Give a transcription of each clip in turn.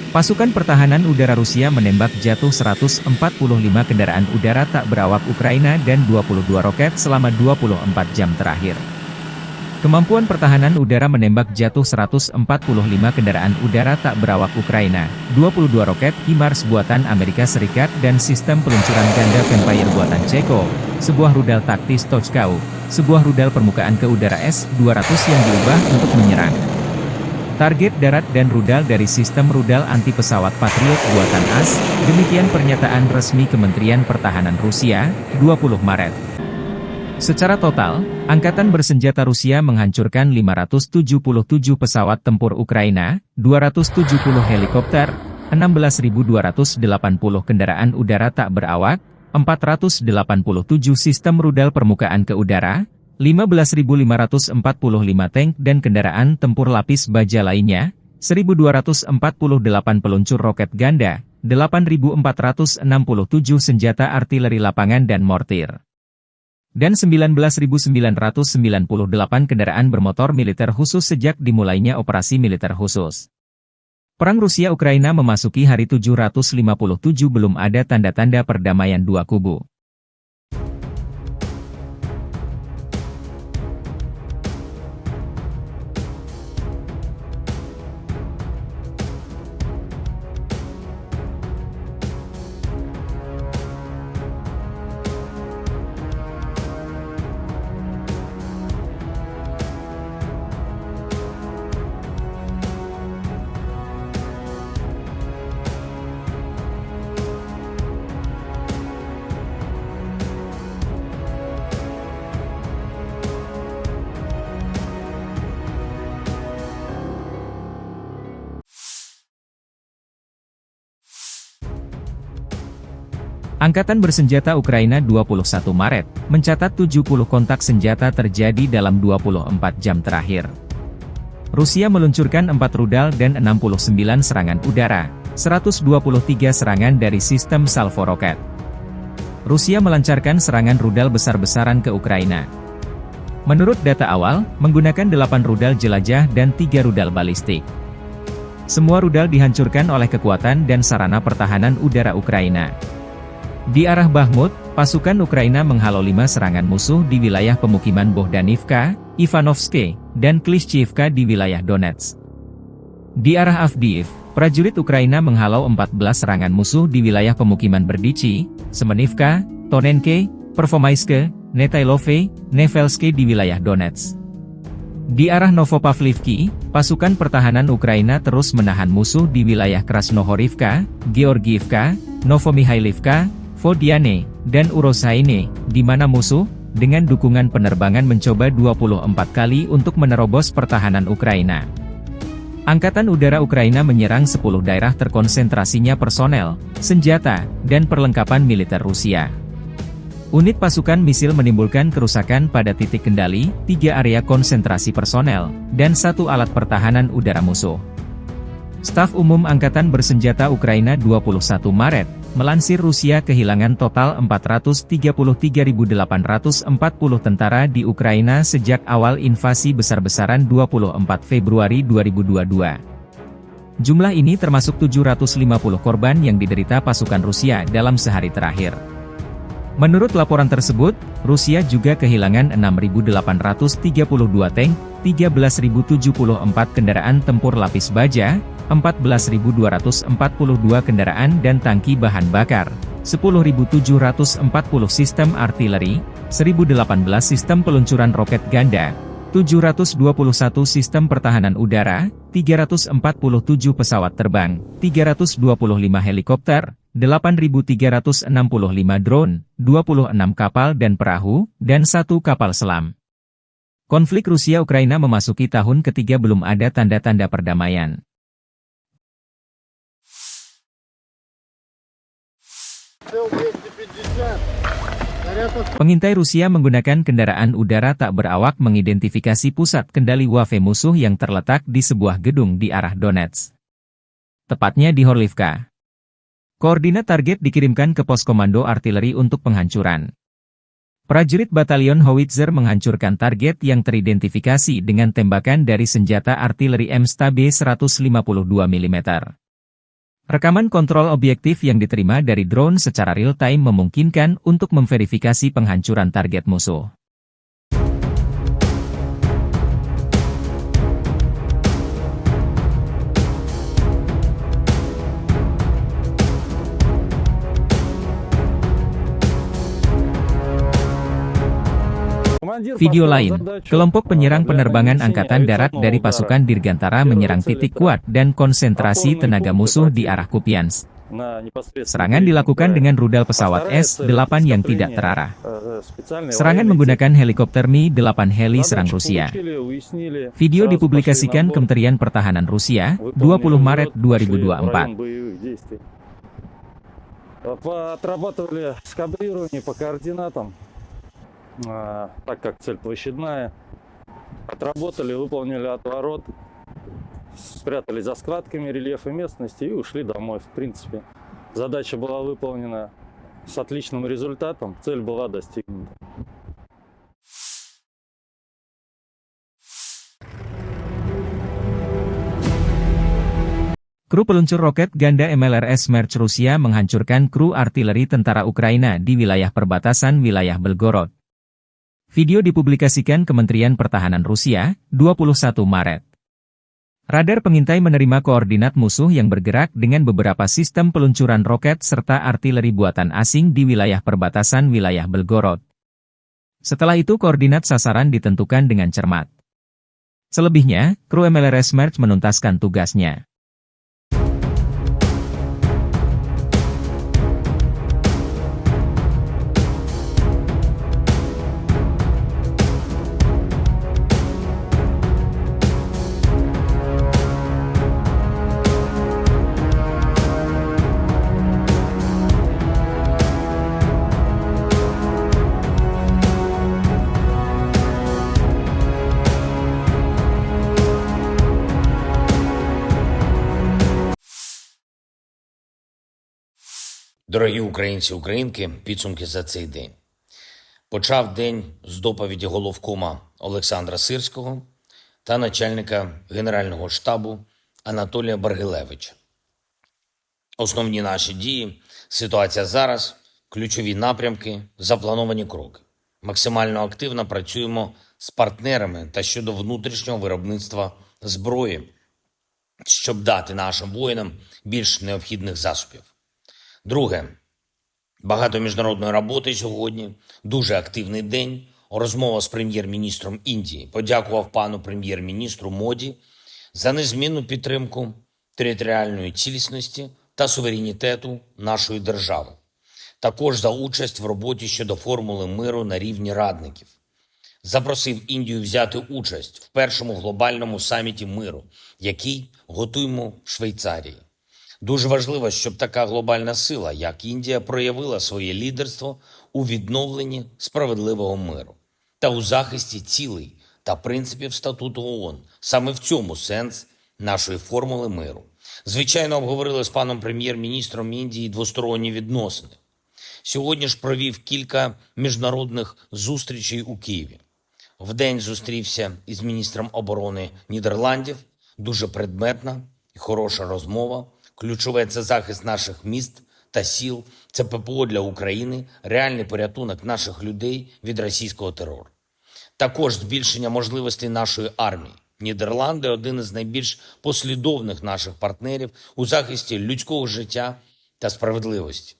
Pasukan pertahanan udara Rusia menembak jatuh 145 kendaraan udara tak berawak Ukraina dan 22 roket selama 24 jam terakhir. Kemampuan pertahanan udara menembak jatuh 145 kendaraan udara tak berawak Ukraina, 22 roket HIMARS buatan Amerika Serikat dan sistem peluncuran ganda Vampire buatan Ceko, sebuah rudal taktis Tochkau, sebuah rudal permukaan ke udara S-200 yang diubah untuk menyerang target darat dan rudal dari sistem rudal anti-pesawat Patriot buatan AS, demikian pernyataan resmi Kementerian Pertahanan Rusia, 20 Maret. Secara total, Angkatan Bersenjata Rusia menghancurkan 577 pesawat tempur Ukraina, 270 helikopter, 16.280 kendaraan udara tak berawak, 487 sistem rudal permukaan ke udara, 15.545 tank dan kendaraan tempur lapis baja lainnya, 1.248 peluncur roket ganda, 8.467 senjata artileri lapangan dan mortir, dan 19.998 kendaraan bermotor militer khusus sejak dimulainya operasi militer khusus. Perang Rusia-Ukraina memasuki hari 757 belum ada tanda-tanda perdamaian dua kubu. Angkatan Bersenjata Ukraina 21 Maret, mencatat 70 kontak senjata terjadi dalam 24 jam terakhir. Rusia meluncurkan 4 rudal dan 69 serangan udara, 123 serangan dari sistem salvo roket. Rusia melancarkan serangan rudal besar-besaran ke Ukraina. Menurut data awal, menggunakan 8 rudal jelajah dan 3 rudal balistik. Semua rudal dihancurkan oleh kekuatan dan sarana pertahanan udara Ukraina. Di arah Bakhmut, pasukan Ukraina menghalau 5 serangan musuh di wilayah pemukiman Bohdanivka, Ivanovske, dan Klishchiivka di wilayah Donetsk. Di arah Avdiivka, prajurit Ukraina menghalau 14 serangan musuh di wilayah pemukiman Berdichi, Semenivka, Tonenke, Pervomaiske, Netailove, Nevelske di wilayah Donetsk. Di arah Novopavlivki, pasukan pertahanan Ukraina terus menahan musuh di wilayah Krasnohorivka, Georgiivka, Novomihailivka, Vodiane, dan Urosaine, di mana musuh, dengan dukungan penerbangan mencoba 24 kali untuk menerobos pertahanan Ukraina. Angkatan Udara Ukraina menyerang 10 daerah terkonsentrasinya personel, senjata, dan perlengkapan militer Rusia. Unit pasukan misil menimbulkan kerusakan pada titik kendali, 3 area konsentrasi personel, dan 1 alat pertahanan udara musuh. Staf Umum Angkatan Bersenjata Ukraina 21 Maret, melansir Rusia kehilangan total 433.840 tentara di Ukraina sejak awal invasi besar-besaran 24 Februari 2022. Jumlah ini termasuk 750 korban yang diderita pasukan Rusia dalam sehari terakhir. Menurut laporan tersebut, Rusia juga kehilangan 6.832 tank, 13.074 kendaraan tempur lapis baja, 14.242 kendaraan dan tangki bahan bakar, 10.740 sistem artileri, 1.018 sistem peluncuran roket ganda, 721 sistem pertahanan udara, 347 pesawat terbang, 325 helikopter, 8.365 drone, 26 kapal dan perahu, dan 1 kapal selam. Konflik Rusia-Ukraina memasuki tahun ketiga belum ada tanda-tanda perdamaian. Pengintai Rusia menggunakan kendaraan udara tak berawak mengidentifikasi pusat kendali Wave musuh yang terletak di sebuah gedung di arah Donetsk. Tepatnya di Horlivka. Koordinat target dikirimkan ke pos komando artileri untuk penghancuran. Prajurit Batalion Howitzer menghancurkan target yang teridentifikasi dengan tembakan dari senjata artileri M-STA B 152 mm. Rekaman kontrol objektif yang diterima dari drone secara real-time memungkinkan untuk memverifikasi penghancuran target musuh. Video lain, kelompok penyerang penerbangan Angkatan Darat dari pasukan Dirgantara menyerang titik kuat dan konsentrasi tenaga musuh di arah Kupiansk. Serangan dilakukan dengan rudal pesawat S-8 yang tidak terarah. Serangan menggunakan helikopter Mi-8 heli serang Rusia. Video dipublikasikan Kementerian Pertahanan Rusia, 20 Maret 2024. Отрабатывали скадрирование по координатам, так как цель площадная. Отработали, выполнили отворот, спрятались за складками рельефа местности и ушли домой. В принципе, задача была выполнена с отличным результатом, цель была достигнута. Kru peluncur roket ganda MLRS Smerch Rusia menghancurkan kru artileri tentara Ukraina di wilayah perbatasan wilayah Belgorod. Video dipublikasikan Kementerian Pertahanan Rusia, 21 Maret. Radar pengintai menerima koordinat musuh yang bergerak dengan beberapa sistem peluncuran roket serta artileri buatan asing di wilayah perbatasan wilayah Belgorod. Setelah itu koordinat sasaran ditentukan dengan cermat. Selebihnya, kru MLRS Smerch menuntaskan tugasnya. Дорогі українці, українки, підсумки за цей день. Почав день з доповіді головкома Олександра Сирського та начальника Генерального штабу Анатолія Баргилевича. Основні наші дії, ситуація зараз, ключові напрямки, заплановані кроки. Максимально активно працюємо з партнерами та щодо внутрішнього виробництва зброї, щоб дати нашим воїнам більш необхідних засобів. Друге, багато міжнародної роботи сьогодні, дуже активний день, розмова з прем'єр-міністром Індії. Подякував пану прем'єр-міністру Моді за незмінну підтримку територіальної цілісності та суверенітету нашої держави. Також за участь в роботі щодо формули миру на рівні радників. Запросив Індію взяти участь в першому глобальному саміті миру, який готуємо в Швейцарії. Дуже важливо, щоб така глобальна сила, як Індія, проявила своє лідерство у відновленні справедливого миру та у захисті цілей та принципів статуту ООН. Саме в цьому сенс нашої формули миру. Звичайно, обговорили з паном прем'єр-міністром Індії двосторонні відносини. Сьогодні ж провів кілька міжнародних зустрічей у Києві. Вдень зустрівся із міністром оборони Нідерландів. Дуже предметна і хороша розмова. Ключове – це захист наших міст та сіл, це ППО для України, реальний порятунок наших людей від російського терору. Також збільшення можливостей нашої армії. Нідерланди – один із найбільш послідовних наших партнерів у захисті людського життя та справедливості.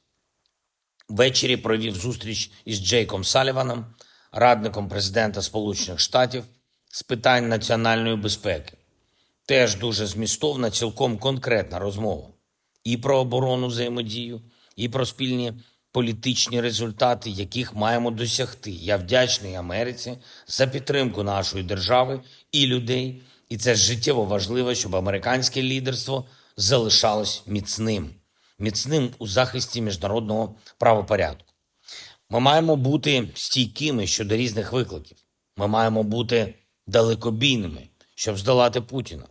Ввечері провів зустріч із Джейком Саліваном, радником президента Сполучених Штатів з питань національної безпеки. Теж дуже змістовна, цілком конкретна розмова. І про оборонну взаємодію, і про спільні політичні результати, яких маємо досягти. Я вдячний Америці за підтримку нашої держави і людей. І це життєво важливо, щоб американське лідерство залишалось міцним. Міцним у захисті міжнародного правопорядку. Ми маємо бути стійкими щодо різних викликів. Ми маємо бути далекобійними, щоб здолати Путіна,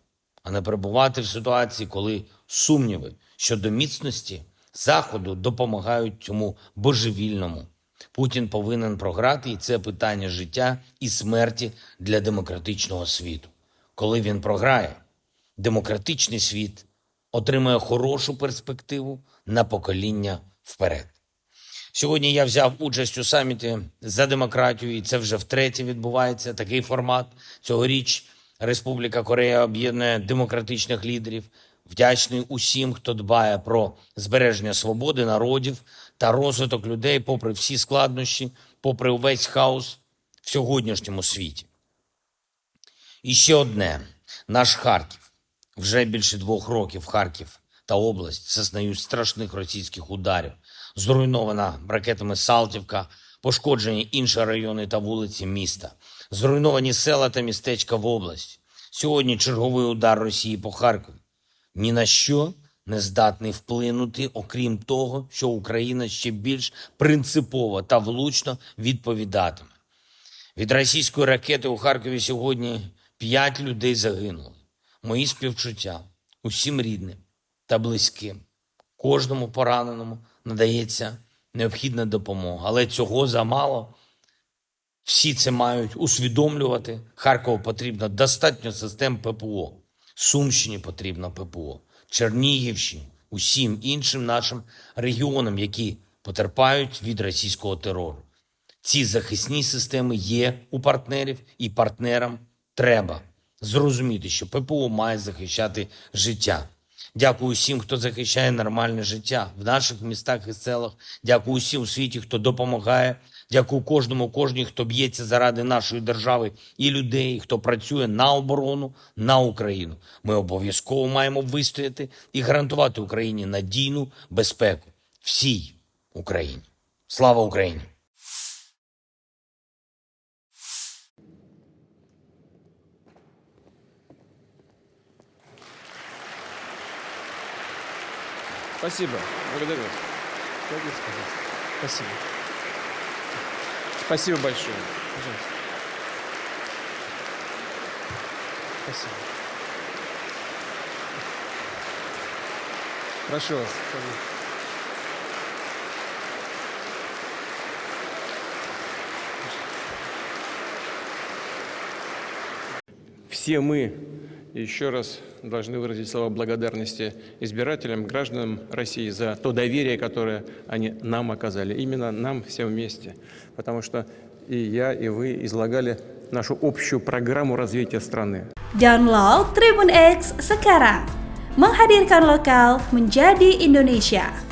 а не перебувати в ситуації, коли сумніви щодо міцності Заходу допомагають цьому божевільному. Путін повинен програти, і це питання життя і смерті для демократичного світу. Коли він програє, демократичний світ отримає хорошу перспективу на покоління вперед. Сьогодні я взяв участь у саміті за демократію, і це вже втретє відбувається такий формат. Цьогоріч Республіка Корея об'єднує демократичних лідерів. Вдячний усім, хто дбає про збереження свободи народів та розвиток людей попри всі складнощі, попри увесь хаос в сьогоднішньому світі. І ще одне. Наш Харків. Вже більше 2 років Харків та область зазнають страшних російських ударів. Зруйнована ракетами Салтівка, пошкоджені інші райони та вулиці міста. Зруйновані села та містечка в області. Сьогодні черговий удар Росії по Харкову. Ні на що не здатний вплинути, окрім того, що Україна ще більш принципово та влучно відповідатиме. Від російської ракети у Харкові сьогодні 5 людей загинули. Мої співчуття усім рідним та близьким. Кожному пораненому надається необхідна допомога. Але цього замало. Всі це мають усвідомлювати. Харкову потрібно достатньо систем ППО. Сумщині потрібно ППО. Чернігівщині, усім іншим нашим регіонам, які потерпають від російського терору. Ці захисні системи є у партнерів, і партнерам треба зрозуміти, що ППО має захищати життя. Дякую всім, хто захищає нормальне життя в наших містах і селах. Дякую всім у світі, хто допомагає. Дякую кожній, хто б'ється заради нашої держави і людей, хто працює на оборону, на Україну. Ми обов'язково маємо вистояти і гарантувати Україні надійну безпеку. Всій Україні. Слава Україні! Спасибо. Благодарю вас. Садитесь, пожалуйста. Спасибо. Спасибо большое. Пожалуйста. Спасибо. Прошу вас. Все мы еще раз должны выразить слова благодарности избирателям, гражданам России за то доверие, которое они нам оказали. Именно нам всем вместе. Потому что и я, и вы излагали нашу общую программу развития страны. Download Tribun X sekarang. Menghadirkan lokal menjadi Indonesia.